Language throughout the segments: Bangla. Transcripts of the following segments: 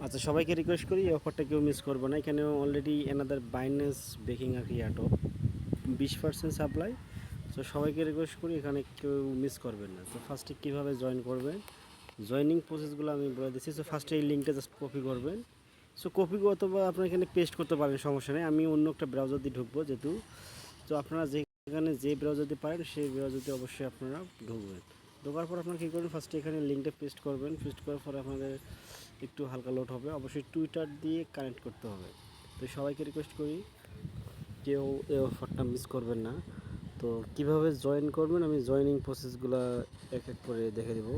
আচ্ছা, সবাইকে রিকোয়েস্ট করি এই অফারটা কেউ মিস করবে না। এখানে অলরেডি এনাদার বাইন্যান্স বেকিং আর কি অ্যাটো 20% সাপ্লাই। তো সবাইকে রিকোয়েস্ট করি এখানে কেউ মিস করবেন না। তো ফার্স্টে কীভাবে জয়েন করবেন, জয়েনিং প্রসেসগুলো আমি বলে দিচ্ছি। সো ফার্স্টে এই লিঙ্কটা জাস্ট কপি করবেন। সো কপি অথবা আপনার এখানে পেস্ট করতে পারেন, সমস্যা নেই। আমি অন্য একটা ব্রাউজার দিয়ে ঢুকবো যেহেতু। তো আপনারা যেখানে যে ব্রাউজার দিয়ে পারেন সেই ব্রাউজার দিয়ে অবশ্যই আপনারা ঢুকবেন। ঢোকার পর আপনারা কী করবেন, ফার্স্টে এখানে লিঙ্কটা পেস্ট করবেন। পেস্ট করার পর আপনাদের একটু হালকা লোড হবে, অবশ্যই টুইটার দিয়ে কানেক্ট করতে হবে। তো সবাইকে রিকোয়েস্ট করি কেউ এই অফারটা মিস করবেন না। তো কিভাবে জয়েন করবেন আমি জয়েনিং প্রসেসগুলো এক এক করে দেখে দেবো।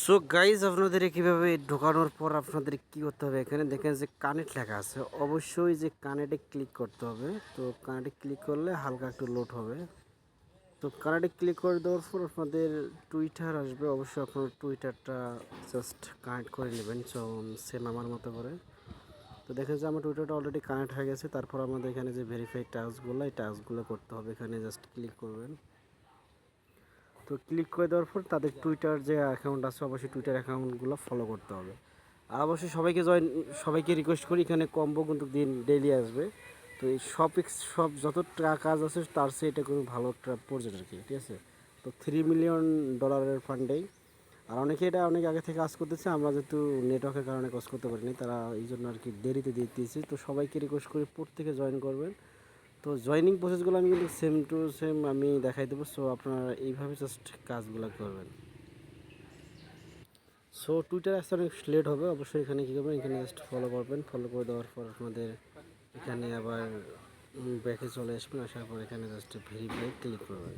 সো গাইজ, আপনাদের কীভাবে ঢোকানোর পর আপনাদের কী করতে হবে, এখানে দেখেন যে কানেক্ট লেখা আছে, অবশ্যই যে কানেক্টে ক্লিক করতে হবে। তো কানেক্টে ক্লিক করলে হালকা একটু লোড হবে। তো কানেক্টে ক্লিক করে দেওয়ার পর আপনাদের টুইটার আসবে, অবশ্যই আপনার টুইটারটা জাস্ট কানেক্ট করে নেবেন। সো সেম আমার মতো করে। তো দেখেন যে আমার টুইটারটা অলরেডি কানেক্ট হয়ে গেছে। তারপর আমাদের এখানে যে ভেরিফাইড টাস্কগুলো, এই টাস্কগুলো করতে হবে। এখানে জাস্ট ক্লিক করবেন। তো ক্লিক করে দেওয়ার পর তাদের টুইটার যে অ্যাকাউন্ট আছে, অবশ্যই টুইটার অ্যাকাউন্টগুলো ফলো করতে হবে। আর অবশ্যই সবাইকে রিকোয়েস্ট করি, এখানে কম্বো কিন্তু দিন ডেইলি আসবে। তো এই সব যত কাজ আছে তার চেয়ে এটা কোনো ভালো একটা প্রজেক্ট আর কি, ঠিক আছে। তো $3 মিলিয়ন ফান্ডেই। আর অনেকে এটা অনেক আগে থেকে কাজ করতেছে, আমরা যেহেতু নেটওয়ার্কের কারণে কাজ করতে পারিনি, তারা এই জন্য আর কি দেরিতে দিয়ে দিয়েছি। তো সবাইকে রিকোয়েস্ট করি প্রত্যেকে জয়েন করবেন। তো জয়েনিং প্রসেসগুলো আমি কিন্তু সেম টু সেম আমি দেখাই দেবো। সো আপনারা এইভাবে জাস্ট কাজগুলো করবেন। সো টুইটার আসতে অনেক লেট হবে, অবশ্যই এখানে কী করবেন, এখানে জাস্ট ফলো করবেন। ফলো করে দেওয়ার পর আপনাদের এখানে আবার ব্যাকে চলে আসবেন। আসার পর এখানে জাস্ট ভেরিফাই ক্লিক করবেন।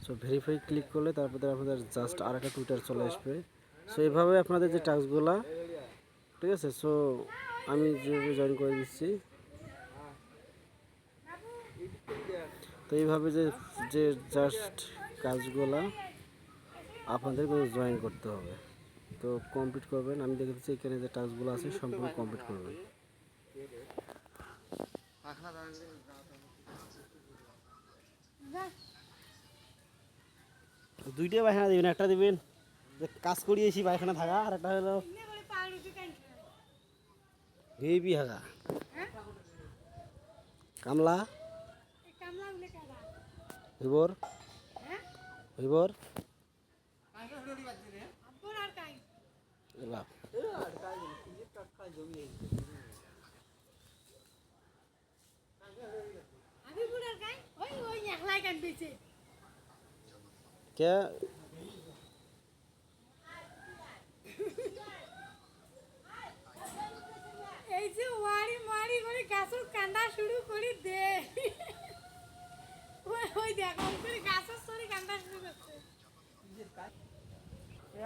সো ভেরিফাই ক্লিক করলে তারপরে আপনাদের জাস্ট আর একটা টুইটার চলে আসবে। সো এইভাবে আপনাদের যে টাস্কগুলো, ঠিক আছে। সো আমি যেভাবে জয়েন করে দিচ্ছি, তো এইভাবে যে যে জাস্ট কাজগুলো আপনাদের জয়েন করতে হবে। তো কমপ্লিট করবেন। আমি দেখে দিচ্ছি এখানে যে টাস্কগুলো আছে সম্পূর্ণ কমপ্লিট করবেন। দুইটাই পায়খানা দিবেন, একটা দিবেন যে কাজ করিয়েছি পায়খানা থাকা, আর একটা হলো ভিপি হাগা কামলা হইবর হইবর এলা কে এই যে ওয়ারি মারি করে গাছের কান্দা শুরু করে দে ওই দেখো করে গাছের সরি কান্দা শুরু করছে।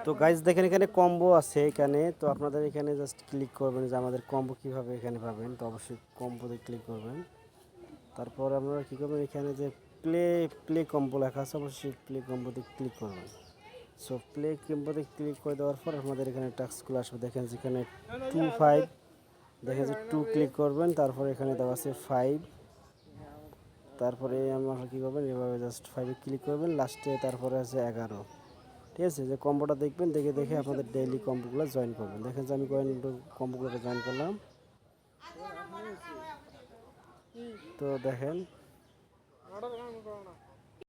তো গাইজ দেখেন এখানে কম্বো আছে এখানে। তো আপনাদের এখানে জাস্ট ক্লিক করবেন যে আমাদের কম্বো কীভাবে এখানে পাবেন। তো অবশ্যই কম্বোতে ক্লিক করবেন। তারপর আপনারা কী করবেন, এখানে যে প্লে প্লে কম্বো লেখা আছে, অবশ্যই প্লে কম্বোতে ক্লিক করবেন। সো প্লে কম্বোতে ক্লিক করে দেওয়ার পর আমাদের এখানে টাস্কগুলো আসবে। দেখেন যেখানে 2 5, দেখেন যে 2 ক্লিক করবেন। তারপর এখানে দেওয়া আছে 5। তারপরে আমরা কী করবেন, এভাবে জাস্ট 5-এ ক্লিক করবেন লাস্টে। তারপরে আছে 11, ঠিক আছে। যে কম্বোটা দেখবেন, দেখে দেখে আপনাদের ডেইলি কম্বোগুলো জয়েন করবেন। দেখেন যে আমি কম্বোগুলোকে জয়েন করলাম। তো দেখেন